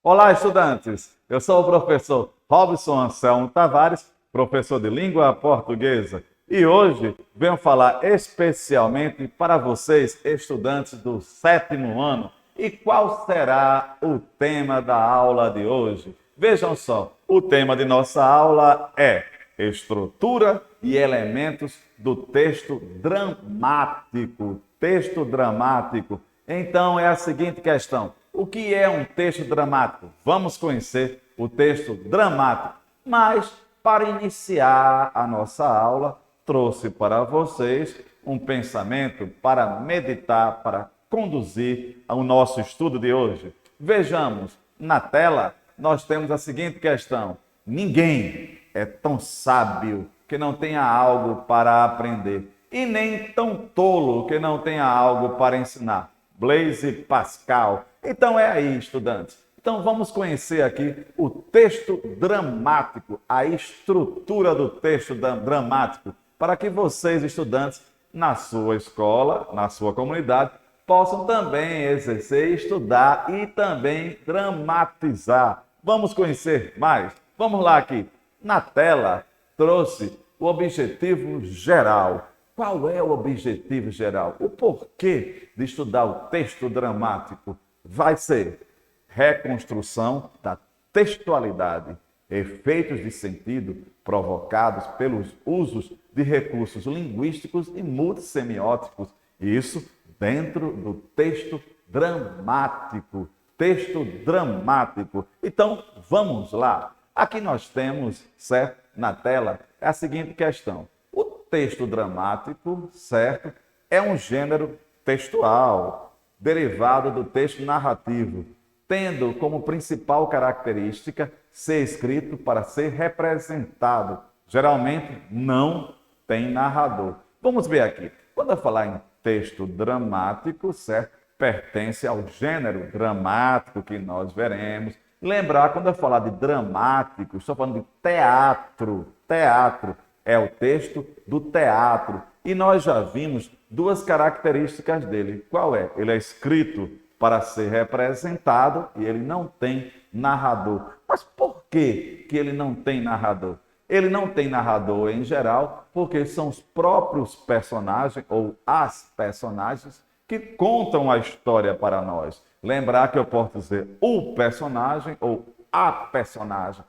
Olá, estudantes! Eu sou o professor Robson Anselmo Tavares, professor de língua portuguesa, e hoje venho falar especialmente para vocês, estudantes do 7º ano. E qual será o tema da aula de hoje? Vejam só, o tema de nossa aula é estrutura e elementos do texto dramático. Texto dramático. Então é a seguinte questão: o que é um texto dramático? Vamos conhecer o texto dramático. Mas, para iniciar a nossa aula, trouxe para vocês um pensamento para meditar, para conduzir ao nosso estudo de hoje. Vejamos, na tela nós temos a seguinte questão: ninguém é tão sábio que não tenha algo para aprender, e nem tão tolo que não tenha algo para ensinar. Blaise Pascal. Então é aí, estudantes. Então vamos conhecer aqui o texto dramático, a estrutura do texto dramático, para que vocês, estudantes, na sua escola, na sua comunidade, possam também exercer, estudar e também dramatizar. Vamos conhecer mais? Vamos lá aqui. Na tela, trouxe o objetivo geral. Qual é o objetivo geral? O porquê de estudar o texto dramático vai ser reconstrução da textualidade, efeitos de sentido provocados pelos usos de recursos linguísticos e multissemióticos. Isso dentro do texto dramático. Texto dramático. Então, vamos lá. Aqui nós temos, certo, na tela, a seguinte questão. O texto dramático, certo, é um gênero textual, derivado do texto narrativo, tendo como principal característica ser escrito para ser representado. Geralmente não tem narrador. Vamos ver aqui. Quando eu falar em texto dramático, certo, pertence ao gênero dramático que nós veremos. Lembrar, quando eu falar de dramático, estou falando de teatro. Teatro é o texto do teatro. E nós já vimos duas características dele. Qual é? Ele é escrito para ser representado e ele não tem narrador. Mas por que ele não tem narrador? Ele não tem narrador em geral porque são os próprios personagens ou as personagens que contam a história para nós. Lembrar que eu posso dizer o personagem ou a personagem.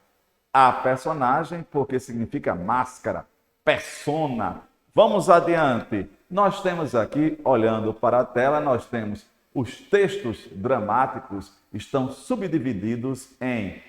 A personagem porque significa máscara, persona. Vamos adiante. Nós temos aqui, olhando para a tela, nós temos os textos dramáticos estão subdivididos em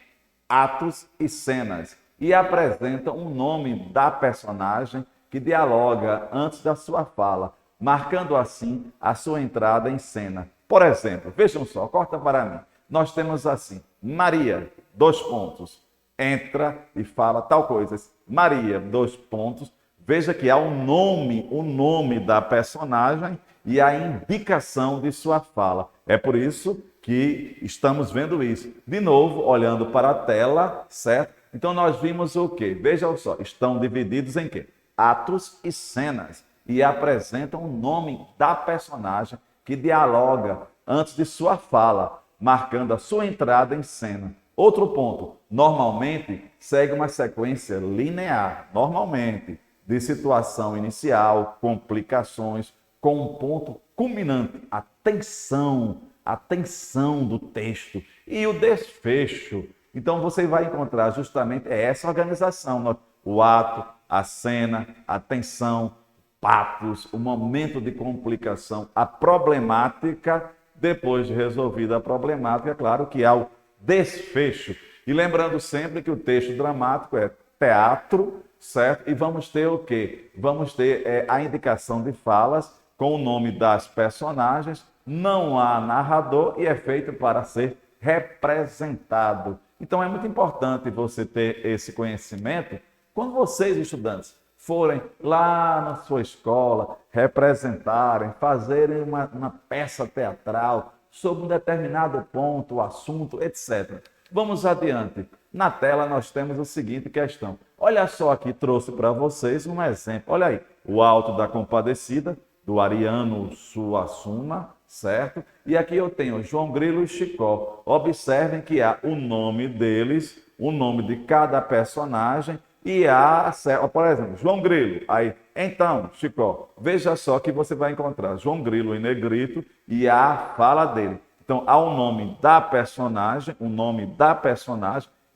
atos e cenas e apresentam um nome da personagem que dialoga antes da sua fala, marcando assim a sua entrada em cena. Por exemplo, vejam só, corta para mim. Nós temos assim, Maria, dois pontos, entra e fala tal coisa. Maria, dois pontos. Veja que há o nome da personagem e a indicação de sua fala. É por isso que estamos vendo isso. De novo, olhando para a tela, certo? Então nós vimos o quê? Vejam só, estão divididos em quê? Atos e cenas. E apresentam o nome da personagem que dialoga antes de sua fala, marcando a sua entrada em cena. Outro ponto, normalmente segue uma sequência linear, normalmente, de situação inicial, complicações, com um ponto culminante, a tensão do texto e o desfecho. Então você vai encontrar justamente essa organização, o ato, a cena, a tensão, patos, o momento de complicação, a problemática. Depois de resolvida a problemática, é claro que há o desfecho. E lembrando sempre que o texto dramático é teatro, certo? E vamos ter o quê? Vamos ter a indicação de falas com o nome das personagens, não há narrador e é feito para ser representado. Então é muito importante você ter esse conhecimento quando vocês, estudantes, forem lá na sua escola, representarem, fazerem uma peça teatral sobre um determinado ponto, assunto, etc. Vamos adiante. Na tela nós temos a seguinte questão. Olha só aqui, trouxe para vocês um exemplo. Olha aí, o Alto da Compadecida, do Ariano Suassuna, certo? E aqui eu tenho João Grilo e Chicó. Observem que há o nome deles, o nome de cada personagem e há, por exemplo, João Grilo. Aí, então, Chicó, veja só que você vai encontrar João Grilo em negrito e a fala dele. Então, há o nome da personagem,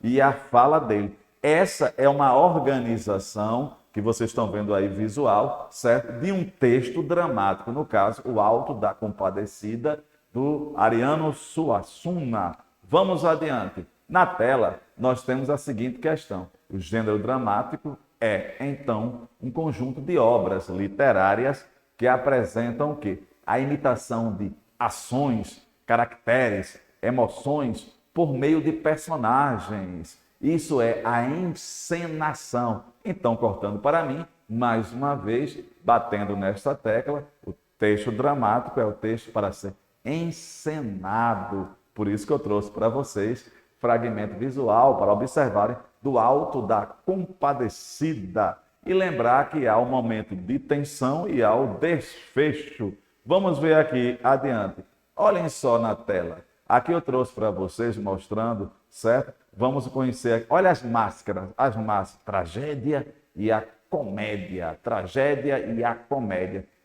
e a fala dele. Essa é uma organização que vocês estão vendo aí visual, certo? De um texto dramático, no caso, o Alto da Compadecida, do Ariano Suassuna. Vamos adiante. Na tela, nós temos a seguinte questão. O gênero dramático é, então, um conjunto de obras literárias que apresentam o quê? A imitação de ações, caracteres, emoções por meio de personagens. Isso é a encenação. Então, cortando para mim, mais uma vez, batendo nesta tecla, o texto dramático é o texto para ser encenado. Por isso que eu trouxe para vocês fragmento visual para observarem do Alto da Compadecida. E lembrar que há o momento de tensão e há o desfecho. Vamos ver aqui adiante. Olhem só na tela. Aqui eu trouxe para vocês mostrando, certo? Vamos conhecer, olha as máscaras, tragédia e a comédia,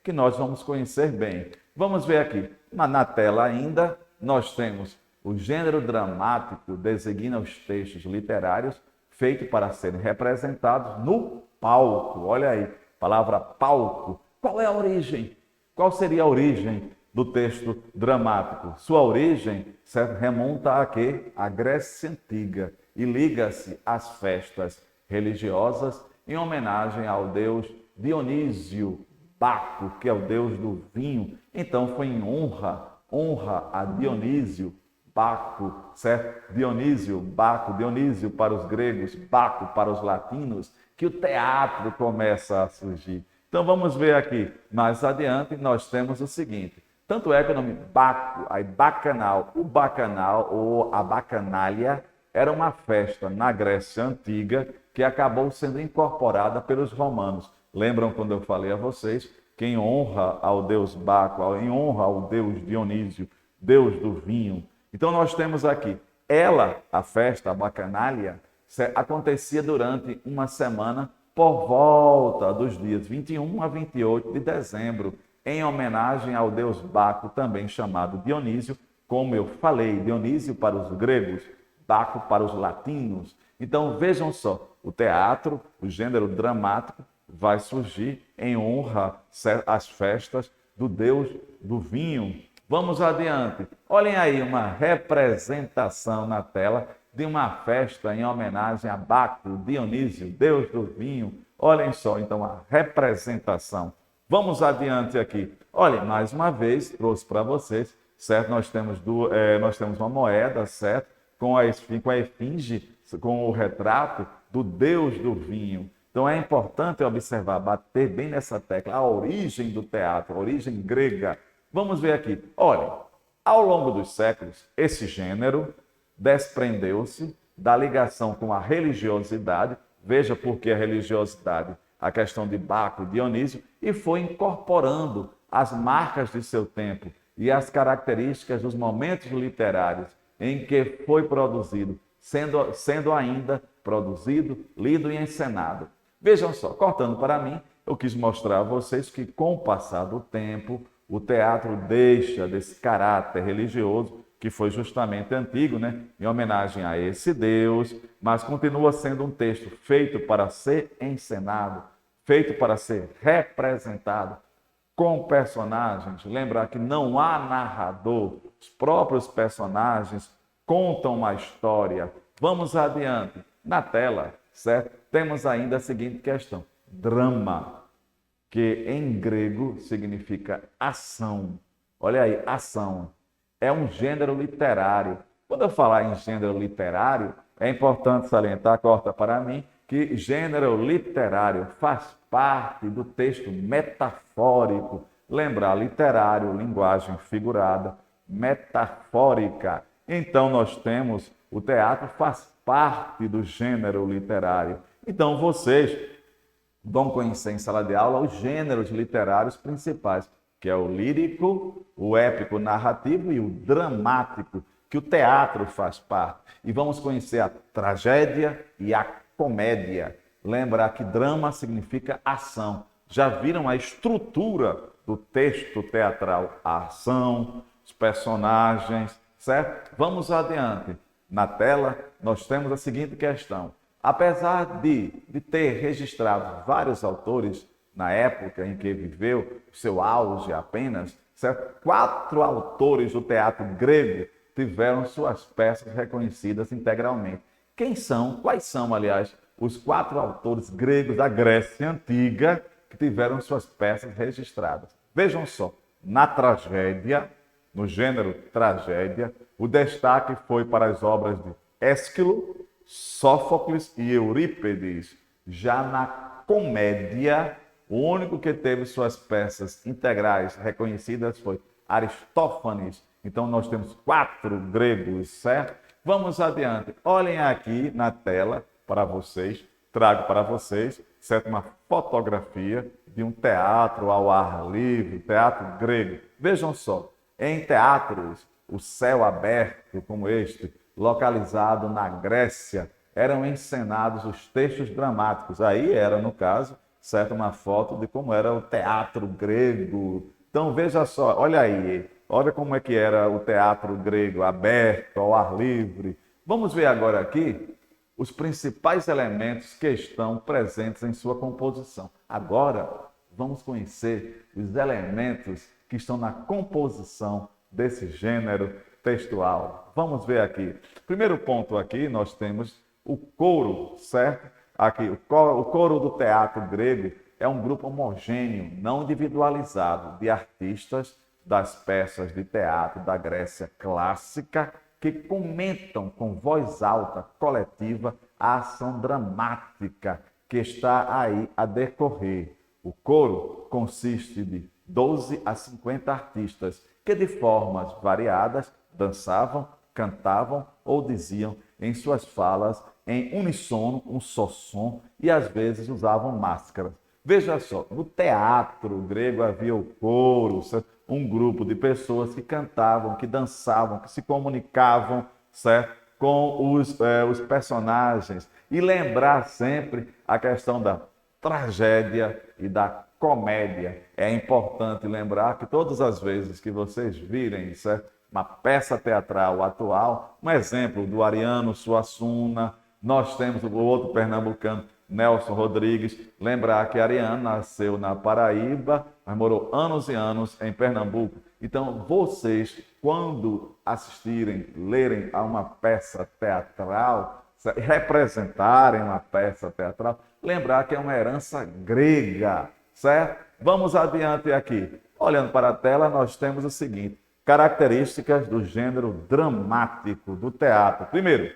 que nós vamos conhecer bem. Vamos ver aqui, na tela ainda, nós temos o gênero dramático, designa os textos literários feitos para serem representados no palco. Olha aí, palavra palco. Qual é a origem? Qual seria a origem do texto dramático? Sua origem, certo, remonta a quê? À Grécia Antiga e liga-se às festas religiosas em homenagem ao deus Dionísio Baco, que é o deus do vinho. Então foi em honra a Dionísio Baco, certo? Dionísio, Baco, Dionísio para os gregos, Baco para os latinos, que o teatro começa a surgir. Então vamos ver aqui, mais adiante nós temos o seguinte. Tanto é que o nome Baco, aí bacanal, o bacanal ou a bacanália era uma festa na Grécia Antiga que acabou sendo incorporada pelos romanos. Lembram quando eu falei a vocês que em honra ao deus Baco, em honra ao deus Dionísio, deus do vinho. Então nós temos aqui, a festa, a bacanália, acontecia durante uma semana por volta dos dias 21 a 28 de dezembro, em homenagem ao deus Baco, também chamado Dionísio, como eu falei, Dionísio para os gregos, Baco para os latinos. Então vejam só, o teatro, o gênero dramático, vai surgir em honra às festas do deus do vinho. Vamos adiante. Olhem aí uma representação na tela de uma festa em homenagem a Baco, Dionísio, deus do vinho. Olhem só, então, a representação. Vamos adiante aqui. Olhem, mais uma vez, trouxe para vocês, certo? Nós temos uma moeda, certo? Com a efígie, com o retrato do deus do vinho. Então é importante observar, bater bem nessa tecla, a origem do teatro, a origem grega. Vamos ver aqui. Olhem, ao longo dos séculos, esse gênero desprendeu-se da ligação com a religiosidade. Veja por que a religiosidade, a questão de Baco e Dionísio, e foi incorporando as marcas de seu tempo e as características dos momentos literários em que foi produzido, sendo ainda produzido, lido e encenado. Vejam só, cortando para mim, eu quis mostrar a vocês que com o passar do tempo, o teatro deixa desse caráter religioso, que foi justamente antigo, né? Em homenagem a esse Deus, mas continua sendo um texto feito para ser encenado, feito para ser representado, com personagens. Lembrar que não há narrador, os próprios personagens contam uma história. Vamos adiante. Na tela, certo? Temos ainda a seguinte questão: drama, que em grego significa ação. Olha aí, ação. É um gênero literário. Quando eu falar em gênero literário, é importante salientar, corta para mim, que gênero literário faz parte do texto metafórico. Lembrar, literário, linguagem figurada, metafórica. Então nós temos, o teatro faz parte do gênero literário. Então vocês vão conhecer em sala de aula os gêneros literários principais, que é o lírico, o épico narrativo e o dramático, que o teatro faz parte. E vamos conhecer a tragédia e a comédia. Lembra que drama significa ação. Já viram a estrutura do texto teatral? A ação, os personagens, certo? Vamos adiante. Na tela, nós temos a seguinte questão. Apesar de ter registrado vários autores na época em que viveu, seu auge apenas, certo? 4 autores do teatro grego tiveram suas peças reconhecidas integralmente. Quais são, aliás, os 4 autores gregos da Grécia Antiga que tiveram suas peças registradas? Vejam só, na tragédia, no gênero tragédia, o destaque foi para as obras de Ésquilo, Sófocles e Eurípides. Já na comédia, o único que teve suas peças integrais reconhecidas foi Aristófanes. Então, nós temos 4 gregos, certo? Vamos adiante. Olhem aqui na tela para vocês, trago para vocês, certo? Uma fotografia de um teatro ao ar livre, teatro grego. Vejam só, em teatros, o céu aberto como este, localizado na Grécia, eram encenados os textos dramáticos. Aí era, no caso, certo, uma foto de como era o teatro grego. Então, veja só, olha aí, olha como é que era o teatro grego, aberto, ao ar livre. Vamos ver agora aqui os principais elementos que estão presentes em sua composição. Agora, vamos conhecer os elementos que estão na composição desse gênero textual. Vamos ver aqui. Primeiro ponto aqui, nós temos o coro, certo? Aqui, o coro do teatro grego é um grupo homogêneo, não individualizado, de artistas das peças de teatro da Grécia clássica que comentam com voz alta, coletiva, a ação dramática que está aí a decorrer. O coro consiste de 12 a 50 artistas que, de formas variadas, dançavam, cantavam ou diziam em suas falas em uníssono, um só som, e às vezes usavam máscaras. Veja só, no teatro grego havia o coro, um grupo de pessoas que cantavam, que dançavam, que se comunicavam, certo? Com os personagens. E lembrar sempre a questão da tragédia e da comédia. É importante lembrar que todas as vezes que vocês virem, certo, uma peça teatral atual, um exemplo do Ariano Suassuna, nós temos o outro pernambucano, Nelson Rodrigues. Lembrar que Ariano nasceu na Paraíba, mas morou anos e anos em Pernambuco. Então, vocês, quando assistirem, lerem a uma peça teatral, representarem uma peça teatral, lembrar que é uma herança grega, certo? Vamos adiante aqui. Olhando para a tela, nós temos o seguinte: características do gênero dramático do teatro. Primeiro,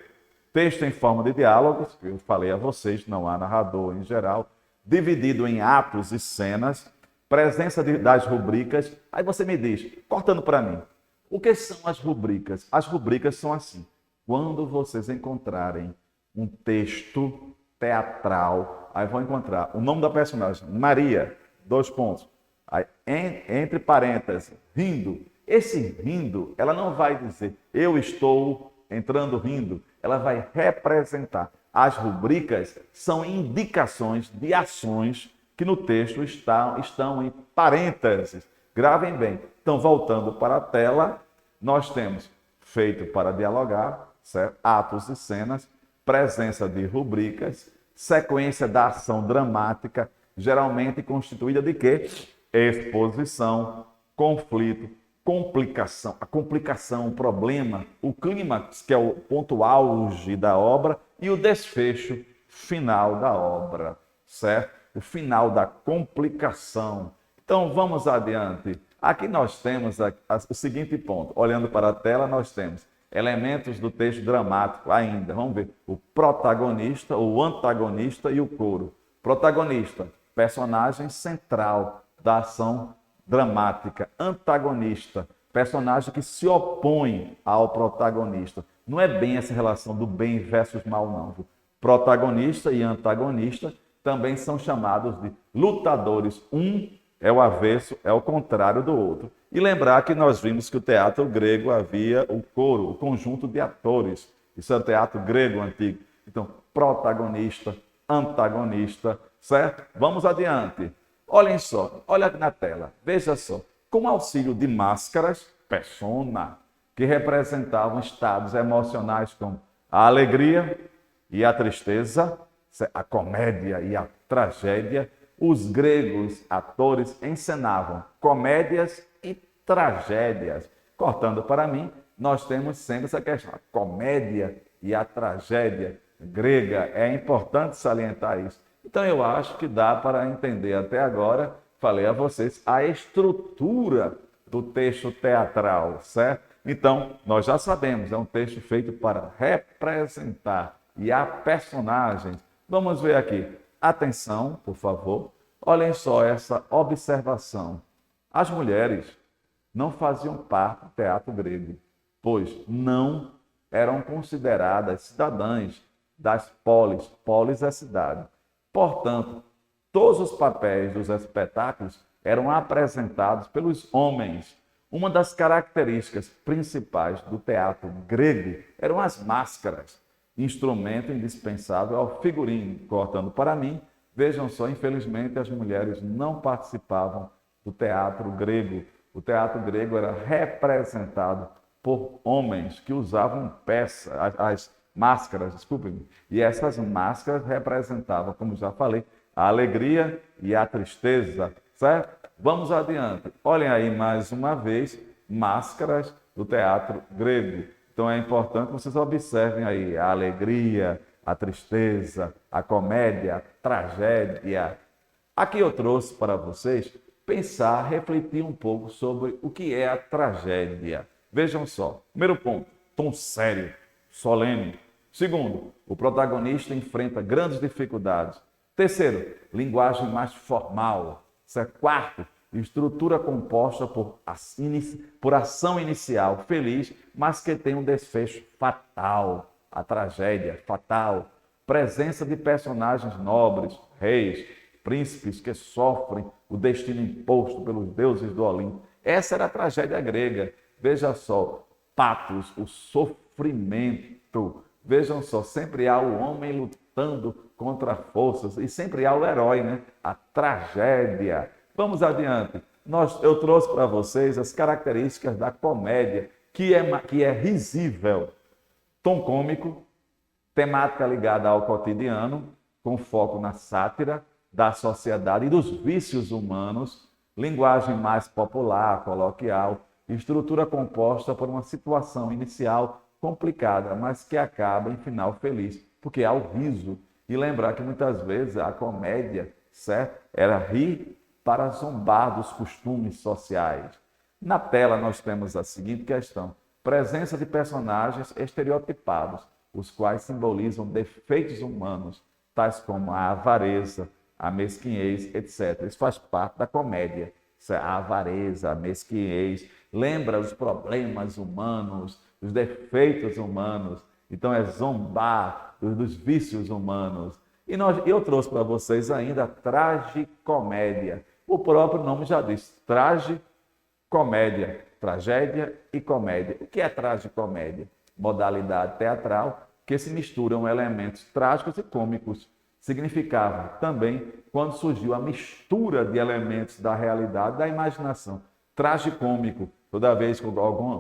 texto em forma de diálogos, que eu falei a vocês, não há narrador em geral, dividido em atos e cenas, presença das rubricas. Aí você me diz, cortando para mim, o que são as rubricas? As rubricas são assim: quando vocês encontrarem um texto teatral, aí vão encontrar o nome da personagem, Maria, 2 pontos, aí, entre parênteses, rindo. Esse rindo, ela não vai dizer, eu estou entrando rindo, ela vai representar. As rubricas são indicações de ações que no texto estão em parênteses. Gravem bem. Então, voltando para a tela, nós temos feito para dialogar, certo? Atos e cenas, presença de rubricas, sequência da ação dramática, geralmente constituída de quê? Exposição, conflito, complicação. A complicação, o problema, o clímax, que é o ponto auge da obra, e o desfecho final da obra, certo? O final da complicação. Então, vamos adiante. Aqui nós temos o seguinte ponto. Olhando para a tela, nós temos elementos do texto dramático ainda. Vamos ver. O protagonista, o antagonista e o coro. Protagonista, personagem central da ação dramática. Antagonista, personagem que se opõe ao protagonista. Não é bem essa relação do bem versus mal, não. Protagonista e antagonista também são chamados de lutadores, um é o avesso, é o contrário do outro. E lembrar que nós vimos que o teatro grego havia o coro, o conjunto de atores. Isso é o teatro grego antigo. Então, protagonista, antagonista, certo? Vamos adiante. Olhem só, olha aqui na tela, veja só. Com auxílio de máscaras, persona, que representavam estados emocionais como a alegria e a tristeza, a comédia e a tragédia, os gregos atores encenavam comédias e tragédias. Cortando para mim, nós temos sempre essa questão, a comédia e a tragédia grega. É importante salientar isso. Então eu acho que dá para entender até agora, falei a vocês, a estrutura do texto teatral, certo? Então, nós já sabemos, é um texto feito para representar e há personagens. Vamos ver aqui. Atenção, por favor. Olhem só essa observação. As mulheres não faziam parte do teatro grego, pois não eram consideradas cidadãs das polis. Polis é cidade. Portanto, todos os papéis dos espetáculos eram apresentados pelos homens. Uma das características principais do teatro grego eram as máscaras, instrumento indispensável ao figurino. Cortando para mim, vejam só, infelizmente as mulheres não participavam do teatro grego. O teatro grego era representado por homens que usavam as máscaras, desculpem-me, e essas máscaras representavam, como já falei, a alegria e a tristeza, certo? Vamos adiante. Olhem aí mais uma vez, máscaras do teatro grego. Então é importante que vocês observem aí a alegria, a tristeza, a comédia, a tragédia. Aqui eu trouxe para vocês pensar, refletir um pouco sobre o que é a tragédia. Vejam só. Primeiro ponto, tom sério, solene. Segundo, o protagonista enfrenta grandes dificuldades. Terceiro, linguagem mais formal. Quarto, estrutura composta por ação inicial feliz, mas que tem um desfecho fatal, a tragédia fatal. Presença de personagens nobres, reis, príncipes que sofrem o destino imposto pelos deuses do Olimpo. Essa era a tragédia grega. Veja só, patos, o sofrimento. Vejam só, sempre há o homem lutando contra forças e sempre há o herói, né? A tragédia. Vamos adiante. Eu trouxe para vocês as características da comédia, que é risível. Tom cômico, temática ligada ao cotidiano, com foco na sátira da sociedade e dos vícios humanos, linguagem mais popular, coloquial, estrutura composta por uma situação inicial complicada, mas que acaba em final feliz, porque há o riso. E lembrar que muitas vezes a comédia, certo? Era rir para zombar dos costumes sociais. Na tela nós temos a seguinte questão: presença de personagens estereotipados, os quais simbolizam defeitos humanos, tais como a avareza, a mesquinhez, etc. Isso faz parte da comédia. A avareza, a mesquinhez, lembra os problemas humanos, os defeitos humanos. Então é zombar dos vícios humanos. E eu trouxe para vocês ainda a tragicomédia. O próprio nome já diz, tragicomédia, tragédia e comédia. O que é tragicomédia? Modalidade teatral que se misturam elementos trágicos e cômicos. Significava também quando surgiu a mistura de elementos da realidade e da imaginação. Tragicômico, toda vez que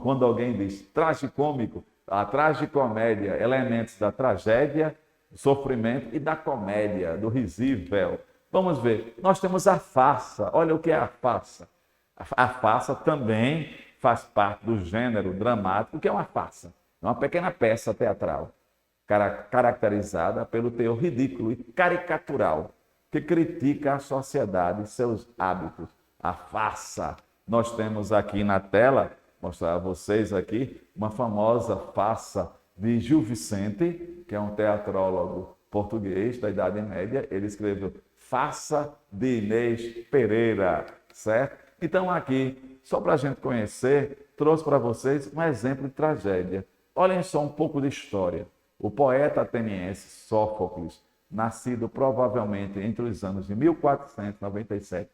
quando alguém diz tragicômico, a tragicomédia, elementos da tragédia, do sofrimento e da comédia, do risível. Vamos ver, nós temos a farsa. Olha o que é a farsa. A farsa também faz parte do gênero dramático. O que é uma farsa? É uma pequena peça teatral, caracterizada pelo teor ridículo e caricatural, que critica a sociedade e seus hábitos. A farsa. Nós temos aqui na tela, mostrar a vocês aqui, uma famosa farsa de Gil Vicente, que é um teatrólogo português da Idade Média. Ele escreveu Farsa de Inês Pereira, certo? Então aqui, só para a gente conhecer, trouxe para vocês um exemplo de tragédia. Olhem só um pouco de história. O poeta ateniense Sófocles, nascido provavelmente entre os anos de 1497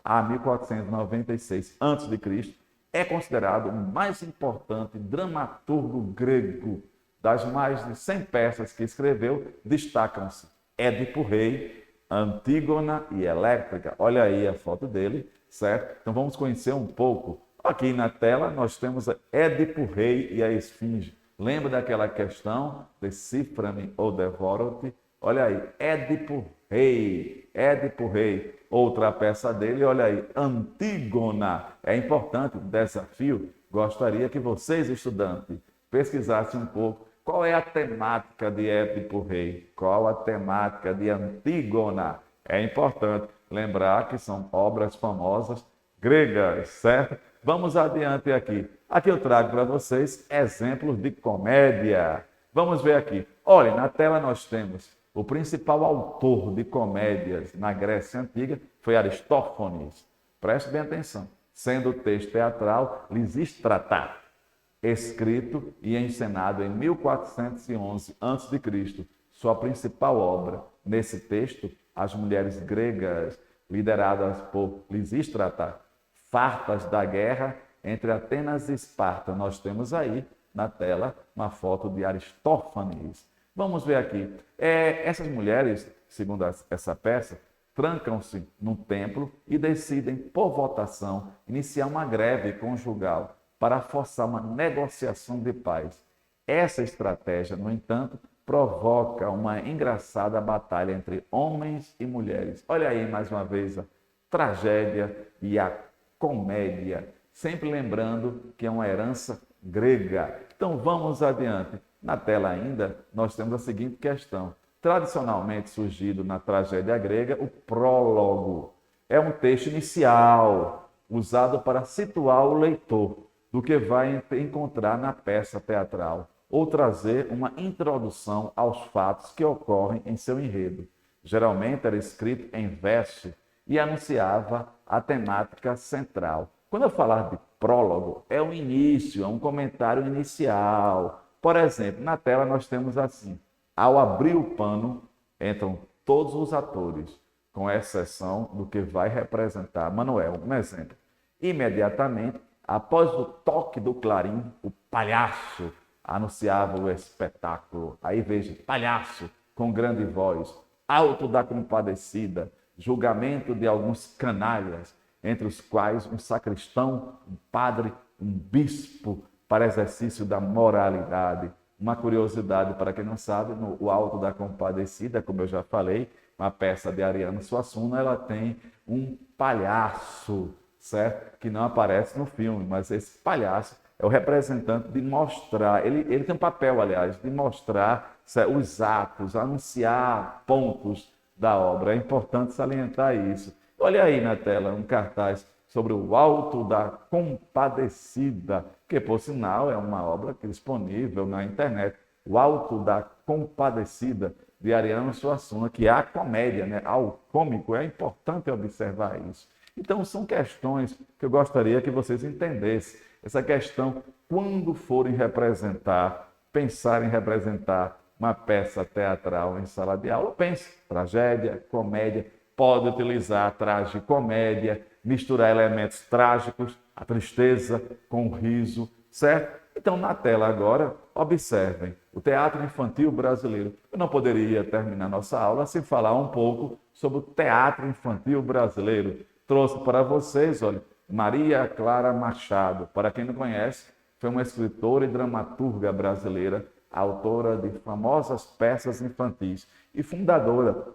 a 1496 a.C., é considerado o mais importante dramaturgo grego. Das mais de 100 peças que escreveu, destacam-se Édipo Rei, Antígona e Elétrica. Olha aí a foto dele, certo? Então vamos conhecer um pouco. Aqui na tela nós temos Édipo Rei e a Esfinge. Lembra daquela questão, decifra-me ou devora-te? Olha aí, Édipo Rei, Édipo Rei. Outra peça dele, olha aí, Antígona. É importante o desafio. Gostaria que vocês, estudantes, pesquisassem um pouco qual é a temática de Édipo Rei, qual a temática de Antígona. É importante lembrar que são obras famosas gregas, certo? Vamos adiante aqui. Aqui eu trago para vocês exemplos de comédia. Vamos ver aqui. Olha, na tela nós temos o principal autor de comédias na Grécia Antiga foi Aristófanes. Preste bem atenção. Sendo o texto teatral Lisístrata, escrito e encenado em 1411 a.C. Sua principal obra. Nesse texto, as mulheres gregas, lideradas por Lisístrata, fartas da guerra entre Atenas e Esparta. Nós temos aí na tela uma foto de Aristófanes. Vamos ver aqui. Essas mulheres, segundo essa peça, trancam-se num templo e decidem, por votação, iniciar uma greve conjugal para forçar uma negociação de paz. Essa estratégia, no entanto, provoca uma engraçada batalha entre homens e mulheres. Olha aí, mais uma vez, a tragédia e a comédia. Sempre lembrando que é uma herança grega. Então, vamos adiante. Na tela ainda, nós temos a seguinte questão. Tradicionalmente surgido na tragédia grega, o prólogo é um texto inicial, usado para situar o leitor do que vai encontrar na peça teatral, ou trazer uma introdução aos fatos que ocorrem em seu enredo. Geralmente era escrito em verso e anunciava a temática central. Quando eu falar de prólogo, é o início, é um comentário inicial. Por exemplo, na tela nós temos assim: ao abrir o pano, entram todos os atores, com exceção do que vai representar Manuel. Um exemplo. Imediatamente, após o toque do clarim, o palhaço anunciava o espetáculo. Aí veja, palhaço com grande voz, Alto da Compadecida, julgamento de alguns canalhas, entre os quais um sacristão, um padre, um bispo, para exercício da moralidade. Uma curiosidade para quem não sabe, no Alto da Compadecida, como eu já falei, uma peça de Ariano Suassuna, ela tem um palhaço, certo? Que não aparece no filme, mas esse palhaço é o representante de mostrar, ele tem um papel, aliás, de mostrar os atos, anunciar pontos da obra. É importante salientar isso. Olha aí na tela um cartaz sobre o Alto da Compadecida, que, por sinal, é uma obra disponível na internet. O Alto da Compadecida, de Ariano Suassuna, que é a comédia, né? Ao cômico. É importante observar isso. Então, são questões que eu gostaria que vocês entendessem. Essa questão, quando forem representar, pensar em representar uma peça teatral em sala de aula, pense, tragédia, comédia, pode utilizar tragicomédia, misturar elementos trágicos, a tristeza com o riso, certo? Então, na tela agora, observem o teatro infantil brasileiro. Eu não poderia terminar nossa aula sem falar um pouco sobre o teatro infantil brasileiro. Trouxe para vocês, olha, Maria Clara Machado. Para quem não conhece, foi uma escritora e dramaturga brasileira, autora de famosas peças infantis e fundadora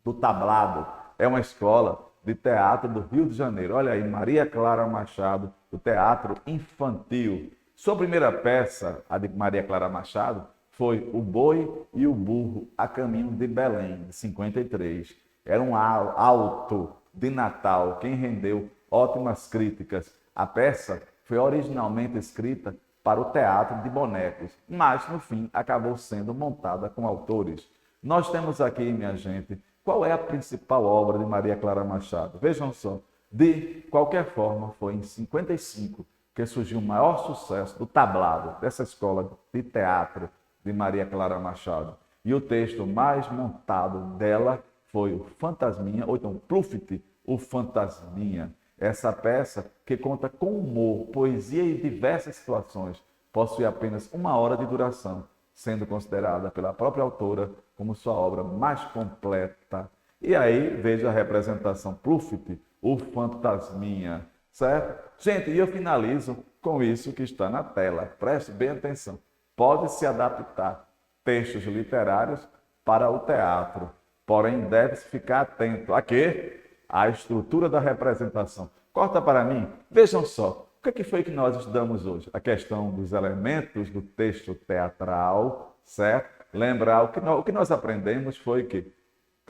do Tablado. É uma escola de teatro do Rio de Janeiro. Olha aí, Maria Clara Machado, o teatro infantil. Sua primeira peça, a de Maria Clara Machado, foi O Boi e o Burro a Caminho de Belém, de 53. Era um auto de Natal, quem rendeu ótimas críticas. A peça foi originalmente escrita para o teatro de bonecos, mas no fim acabou sendo montada com autores. Nós temos aqui, minha gente, qual é a principal obra de Maria Clara Machado? Vejam só, de qualquer forma, foi em 55 que surgiu o maior sucesso do Tablado, dessa escola de teatro de Maria Clara Machado. E o texto mais montado dela foi o Fantasminha, ou então Pluft, O Fantasminha. Essa peça que conta com humor, poesia e diversas situações, possui apenas 1 hora de duração, sendo considerada pela própria autora como sua obra mais completa. E aí veja a representação Pluft, o Fantasminha, certo? Gente, e eu finalizo com isso que está na tela. Preste bem atenção. Pode-se adaptar textos literários para o teatro, porém deve-se ficar atento a quê? A estrutura da representação. Corta para mim, vejam só, o que foi que nós estudamos hoje? A questão dos elementos do texto teatral, certo? Lembrar, o que nós aprendemos foi que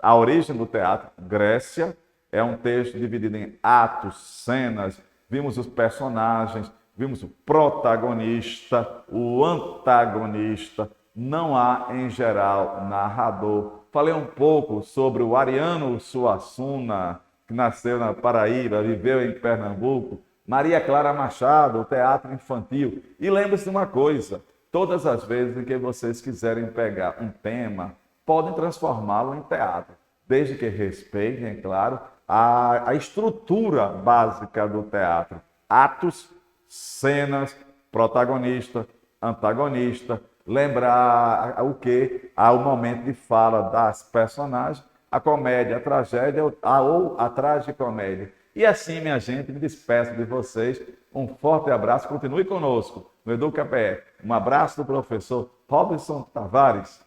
a origem do teatro, Grécia, é um texto dividido em atos, cenas, vimos os personagens, vimos o protagonista, o antagonista, não há, em geral, narrador. Falei um pouco sobre o Ariano Suassuna, que nasceu na Paraíba, viveu em Pernambuco, Maria Clara Machado, o teatro infantil. E lembre-se de uma coisa, todas as vezes em que vocês quiserem pegar um tema, podem transformá-lo em teatro, desde que respeitem, é claro, a estrutura básica do teatro. Atos, cenas, protagonista, antagonista, lembrar o que? O momento de fala das personagens, a comédia, a tragédia ou a tragicomédia. E assim, minha gente, me despeço de vocês. Um forte abraço. Continue conosco no EducaPE. Um abraço do professor Robson Tavares.